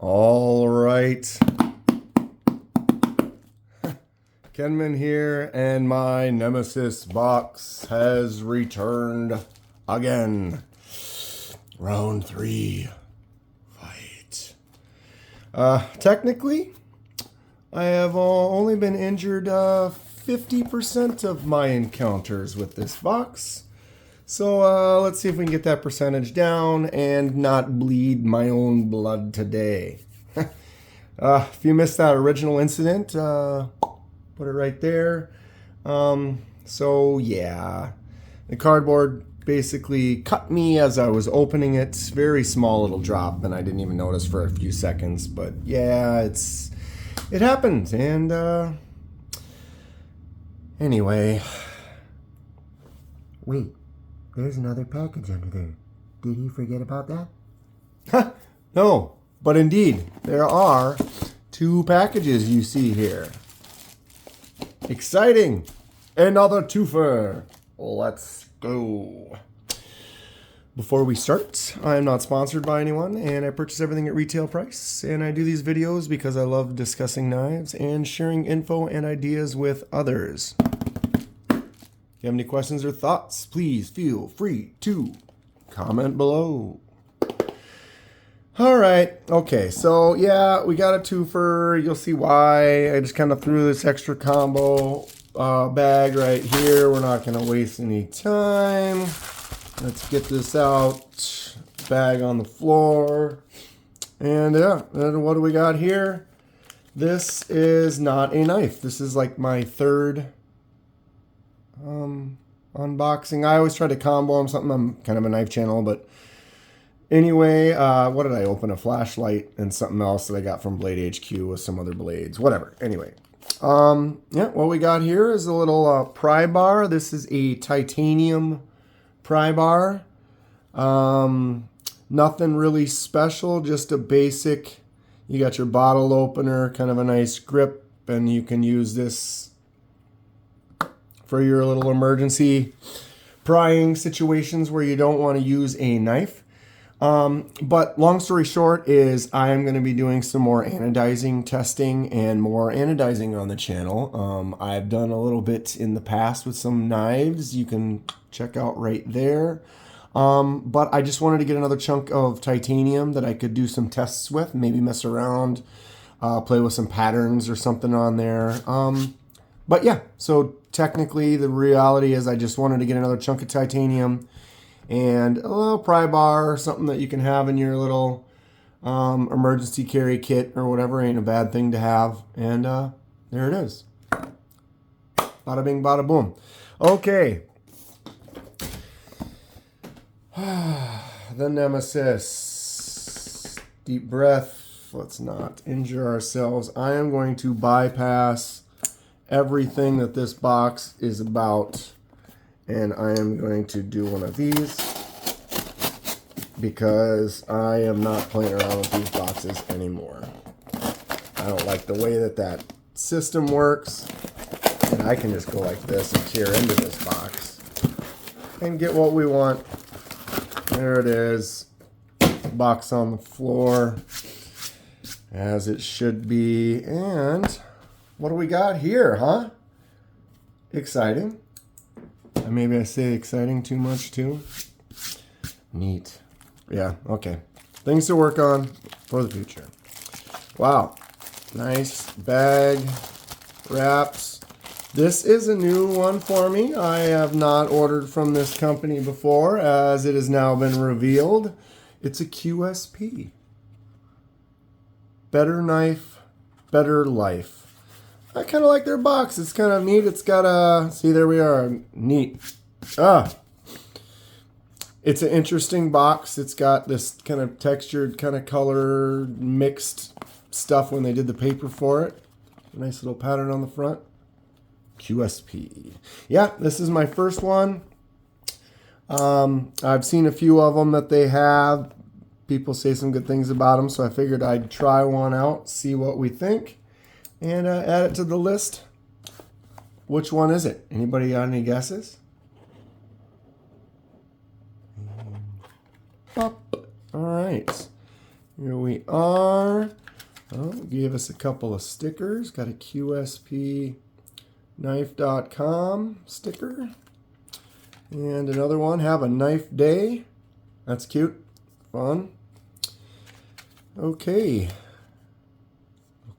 All right. Kenman here, and my Nemesis box has returned again. Round 3. Fight. Technically, I have only been injured 50% of my encounters with this box. So let's see if we can get that percentage down and not bleed my own blood today. If you missed that original incident, put it right there. So yeah, the cardboard basically cut me as I was opening it. Very small little drop, and I didn't even notice for a few seconds. But yeah, it happened. And anyway, wait. There's another package under there. Did he forget about that? No, but indeed, there are 2 packages you see here. Exciting! Another twofer. Let's go. Before we start, I am not sponsored by anyone, and I purchase everything at retail price. And I do these videos because I love discussing knives and sharing info and ideas with others. If you have any questions or thoughts, please feel free to comment below. All right. Okay. So, yeah, we got a twofer. You'll see why. I just kind of threw this extra combo bag right here. We're not going to waste any time. Let's get this out. Bag on the floor. And, yeah, what do we got here? This is not a knife. This is like my third unboxing. I always try to combo them something. I'm kind of a knife channel, but anyway, what did I open? A flashlight and something else that I got from Blade HQ with some other blades, whatever. Anyway, yeah, what we got here is a little pry bar. This is a titanium pry bar. Nothing really special, just a basic. You got your bottle opener, kind of a nice grip, and you can use this for your little emergency prying situations where you don't want to use a knife. But long story short is I am going to be doing some more anodizing testing and more anodizing on the channel. I've done a little bit in the past with some knives. You can check out right there. But I just wanted to get another chunk of titanium that I could do some tests with, maybe mess around, play with some patterns or something on there. But yeah, so technically the reality is I just wanted to get another chunk of titanium and a little pry bar, something that you can have in your little emergency carry kit or whatever. Ain't a bad thing to have. And there it is. Bada bing, bada boom. Okay. The Nemesis. Deep breath. Let's not injure ourselves. I am going to bypass everything that this box is about, and I am going to do one of these because I am not playing around with these boxes anymore. I don't like the way that system works, and I can just go like this and tear into this box and get what we want. There it is, box on the floor as it should be. And what do we got here, huh? Exciting. Maybe I say exciting too much too. Neat. Yeah, okay. Things to work on for the future. Wow. Nice bag wraps. This is a new one for me. I have not ordered from this company before, as it has now been revealed. It's a QSP. Better knife, better life. I kind of like their box. It's kind of neat. It's got a, see, there we are. Neat. It's an interesting box. It's got this kind of textured, kind of color mixed stuff when they did the paper for it. Nice little pattern on the front. QSP. Yeah, this is my first one. I've seen a few of them that they have. People say some good things about them, so I figured I'd try one out, see what we think. And add it to the list. Which one is it? Anybody got any guesses? All right. Here we are. Oh, gave us a couple of stickers. Got a QSP knife.com sticker. And another one, have a knife day. That's cute. Fun. Okay.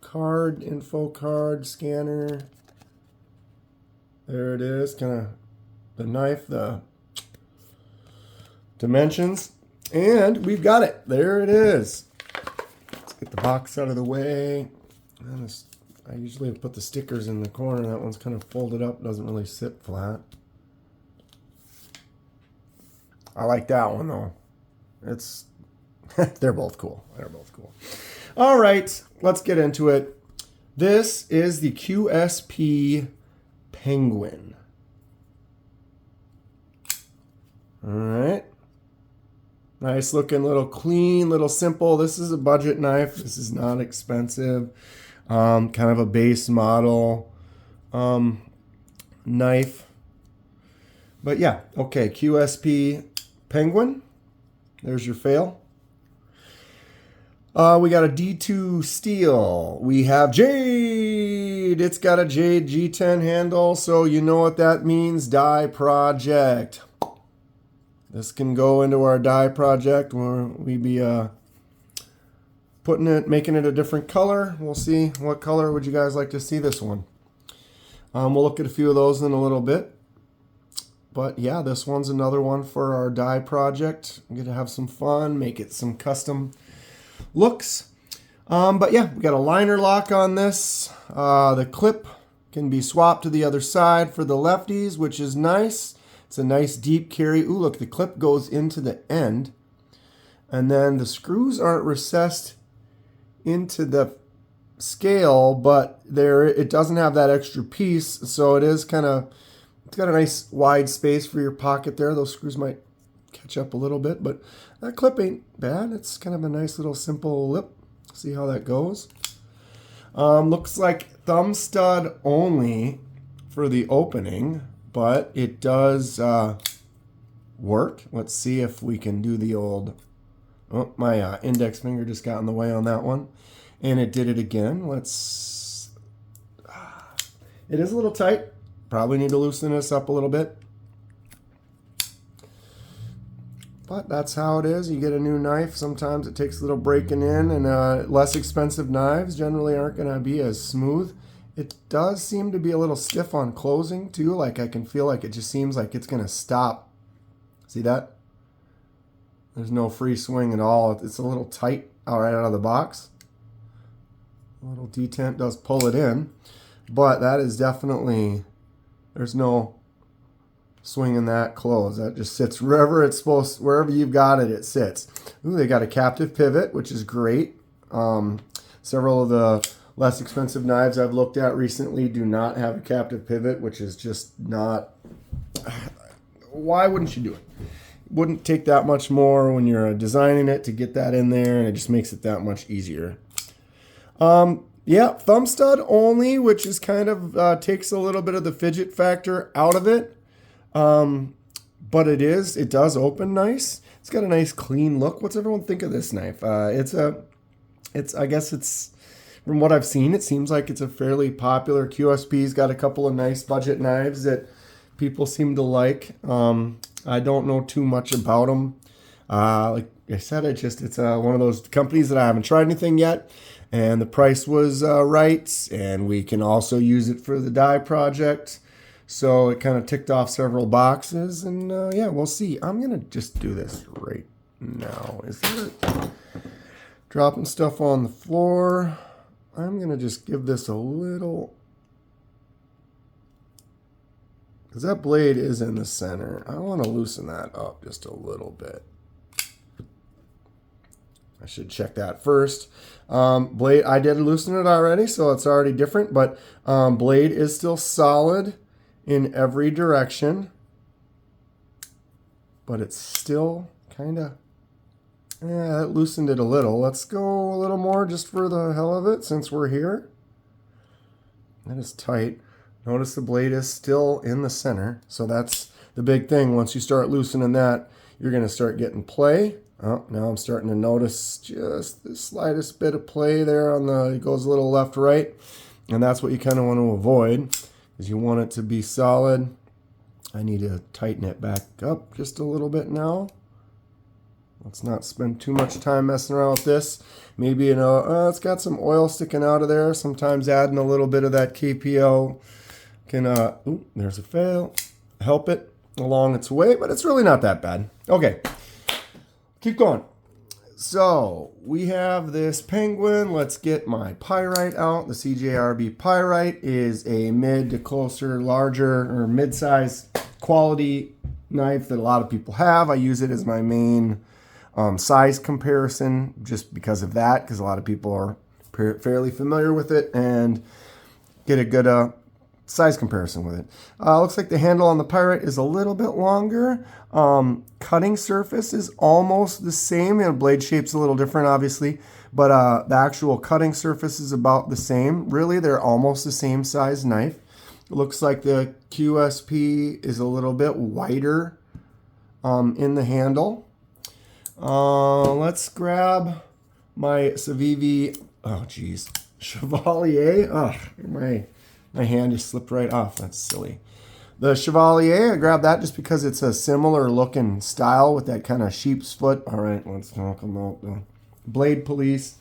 Card, info card, scanner. There it is. Kind of the knife, the dimensions. And we've got it. There it is. Let's get the box out of the way. I usually put the stickers in the corner. That one's kind of folded up. Doesn't really sit flat. I like that one though. It's they're both cool. They're both cool. All right, let's get into it. This is the QSP Penguin. All right. Nice looking, little clean, little simple. This is a budget knife. This is not expensive. Kind of a base model knife. But yeah, okay, QSP Penguin. There's your fail. We got a D2 steel. We have jade. It's got a jade G10 handle, so you know what that means, die project. This can go into our die project where we be making it a different color. We'll see what color would you guys like to see this one. We'll look at a few of those in a little bit. But yeah, this one's another one for our die project. I'm gonna have some fun, make it some custom looks. But yeah, we got a liner lock on this. The clip can be swapped to the other side for the lefties, which is nice. It's a nice deep carry. Ooh, look, the clip goes into the end. And then the screws aren't recessed into the scale, but it doesn't have that extra piece. So it is kind of, it's got a nice wide space for your pocket there. Those screws might catch up a little bit, but that clip ain't bad. It's kind of a nice little simple lip. See how that goes. Looks like thumb stud only for the opening, but it does work. Let's see if we can do the old, oh, my index finger just got in the way on that one. And it did it again. Let's, it is a little tight. Probably need to loosen this up a little bit. But that's how it is. You get a new knife. Sometimes it takes a little breaking in, and less expensive knives generally aren't going to be as smooth. It does seem to be a little stiff on closing too. Like I can feel like it just seems like it's going to stop. See that? There's no free swing at all. It's a little tight right out of the box. A little detent does pull it in, but that is definitely, there's no swing in that close. That just sits wherever it's supposed, wherever you've got it, it sits. Ooh, they got a captive pivot, which is great. Several of the less expensive knives I've looked at recently do not have a captive pivot, which is just not, why wouldn't you do it? Wouldn't take that much more when you're designing it to get that in there, and it just makes it that much easier. Yeah, thumb stud only, which is kind of takes a little bit of the fidget factor out of it. But it does open nice. It's got a nice clean look. What's everyone think of this knife? I guess it's, from what I've seen, it seems like it's a fairly popular. QSP's got a couple of nice budget knives that people seem to like. I don't know too much about them. Like I said, it's one of those companies that I haven't tried anything yet. And the price was right, and we can also use it for the die project. So it kind of ticked off several boxes, and yeah, we'll see. I'm going to just do this right now. Is it dropping stuff on the floor? I'm going to just give this a little, because that blade is in the center. I want to loosen that up just a little bit. I should check that first. Blade, I did loosen it already, so it's already different, but blade is still solid in every direction, but it's still kind of, yeah, it loosened it a little. Let's go a little more just for the hell of it since we're here. That is tight. Notice the blade is still in the center, so that's the big thing. Once you start loosening that, you're going to start getting play. Oh, now I'm starting to notice just the slightest bit of play there on the, it goes a little left, right. And that's what you kind of want to avoid, is you want it to be solid. I need to tighten it back up just a little bit now. Let's not spend too much time messing around with this. Maybe, you know, it's got some oil sticking out of there. Sometimes adding a little bit of that KPL can, ooh, there's a fail, help it along its way, but it's really not that bad. Okay, keep going. So we have this penguin. Let's get my pyrite out. The CJRB pyrite is a mid to closer, larger, or mid-size quality knife that a lot of people have. I use it as my main size comparison just because of that, because a lot of people are fairly familiar with it and get a good size comparison with it. Looks like the handle on the pyrite is a little bit longer. Cutting surface is almost the same. And blade shape's a little different, obviously, but the actual cutting surface is about the same. Really, they're almost the same size knife. It looks like the QSP is a little bit wider in the handle. Let's grab my Civivi, oh geez, Chevalier. Oh, my hand just slipped right off. That's silly. The Chevalier, I grabbed that just because it's a similar looking style with that kind of sheep's foot. All right, let's talk about the Blade Police.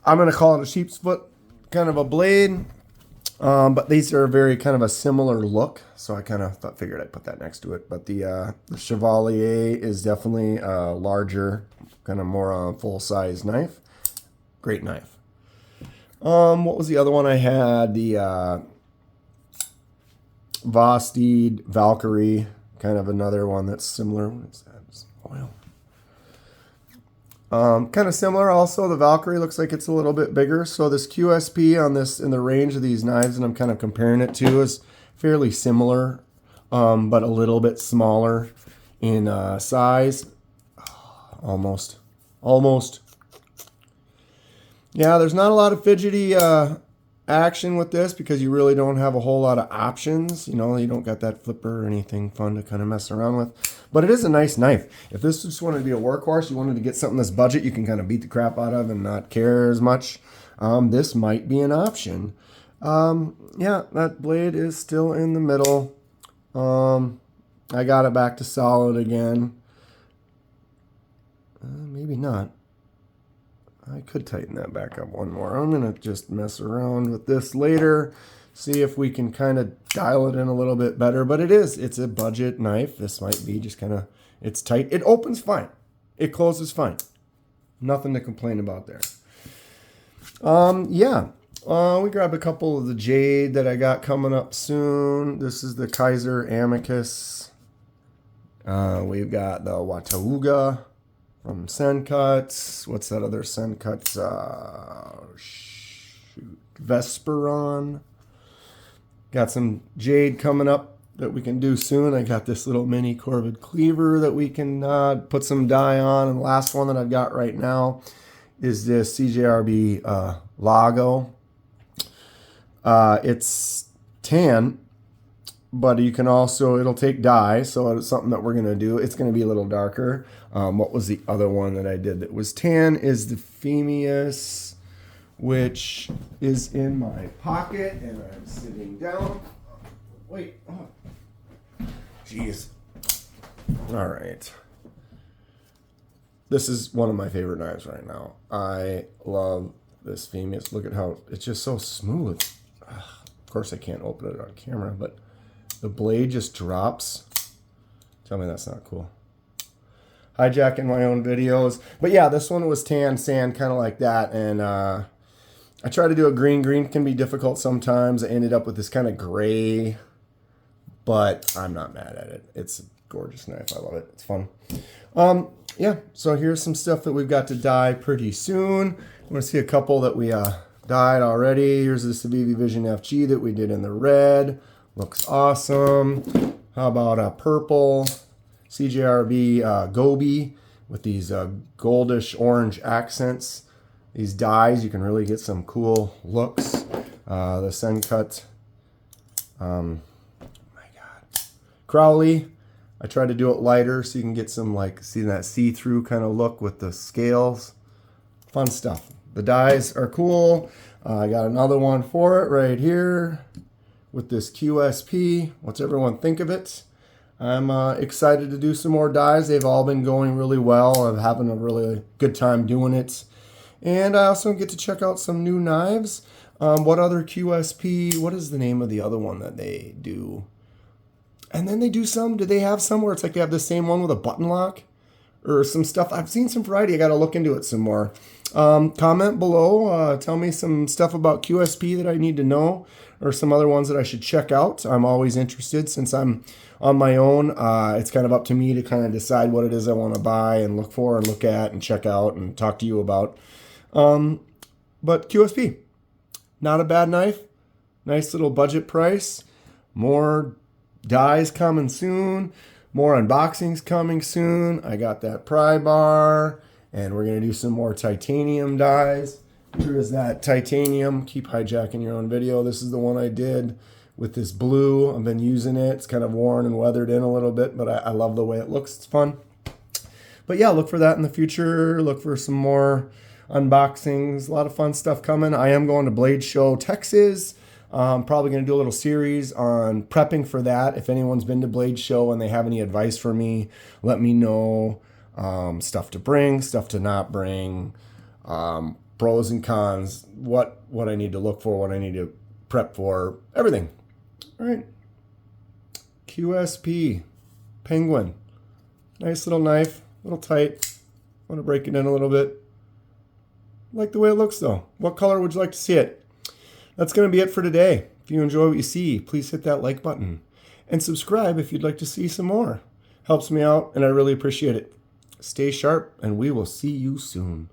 I'm going to call it a sheep's foot kind of a blade. But these are very kind of a similar look, so I kind of figured I'd put that next to it. But the Chevalier is definitely a larger, kind of more full-size knife. Great knife. What was the other one I had? The Vosteed Valkyrie, kind of another one that's similar. What is that? It's oil. Kind of similar also. The Valkyrie looks like it's a little bit bigger. So this QSP on this, in the range of these knives, and I'm kind of comparing it to, is fairly similar, but a little bit smaller in size. Almost. Yeah, there's not a lot of fidgety action with this because you really don't have a whole lot of options. You know, you don't got that flipper or anything fun to kind of mess around with. But it is a nice knife. If this just wanted to be a workhorse, you wanted to get something this budget you can kind of beat the crap out of and not care as much, this might be an option. Yeah, that blade is still in the middle. I got it back to solid again. Maybe not. I could tighten that back up one more. I'm going to just mess around with this later, see if we can kind of dial it in a little bit better. But it's a budget knife. This might be just kind of, it's tight. It opens fine. It closes fine. Nothing to complain about there. Yeah. We grabbed a couple of the jade that I got coming up soon. This is the Kaiser Amicus. We've got the Watauga from Sencuts. What's that other Sencuts? Vesperon. Got some jade coming up that we can do soon. I got this little mini Corvid cleaver that we can put some dye on. And the last one that I've got right now is this CJRB Lago. It's tan, but you can also, it'll take dye, so it's something that we're going to do. It's going to be a little darker. What was the other one that I did that was tan is the Phemius, which is in my pocket, and I'm sitting down. Wait. Oh. Jeez. All right. This is one of my favorite knives right now. I love this Phemius. Look at how it's just so smooth. Of course, I can't open it on camera, but the blade just drops. Tell me that's not cool. Hijacking my own videos. But yeah, this one was tan sand, kind of like that. And I tried to do a green. Green can be difficult sometimes. I ended up with this kind of gray, but I'm not mad at it. It's a gorgeous knife. I love it. It's fun. Yeah, so here's some stuff that we've got to dye pretty soon. I want to see a couple that we dyed already. Here's the Civivi Vision FG that we did in the red. Looks awesome. How about a purple CJRB Gobi with these goldish orange accents. These dyes, you can really get some cool looks. The Sencut, my God, Crowley. I try to do it lighter so you can get some like see that see-through kind of look with the scales. Fun stuff. The dies are cool. I got another one for it right here with this QSP. What's everyone think of it? I'm excited to do some more dies. They've all been going really well. I'm having a really good time doing it. And I also get to check out some new knives. What other QSP? What is the name of the other one that they do? And then they do some, do they have some where it's like they have the same one with a button lock? Or some stuff. I've seen some variety. I got to look into it some more. Comment below. Tell me some stuff about QSP that I need to know or some other ones that I should check out. I'm always interested since I'm on my own. It's kind of up to me to kind of decide what it is I want to buy and look for and look at and check out and talk to you about. But QSP, not a bad knife. Nice little budget price. More dies coming soon. More unboxings coming soon. I got that pry bar. And we're going to do some more titanium dies. Here is that titanium. Keep hijacking your own video. This is the one I did with this blue. I've been using it. It's kind of worn and weathered in a little bit, but I love the way it looks. It's fun. But yeah, look for that in the future. Look for some more unboxings. A lot of fun stuff coming. I am going to Blade Show, Texas. I'm probably going to do a little series on prepping for that. If anyone's been to Blade Show and they have any advice for me, let me know. Stuff to bring, stuff to not bring, pros and cons, what I need to look for, what I need to prep for, everything. All right. QSP, Penguin. Nice little knife, a little tight. Want to break it in a little bit. Like the way it looks though. What color would you like to see it? That's going to be it for today. If you enjoy what you see, please hit that like button and subscribe if you'd like to see some more. Helps me out and I really appreciate it. Stay sharp and we will see you soon.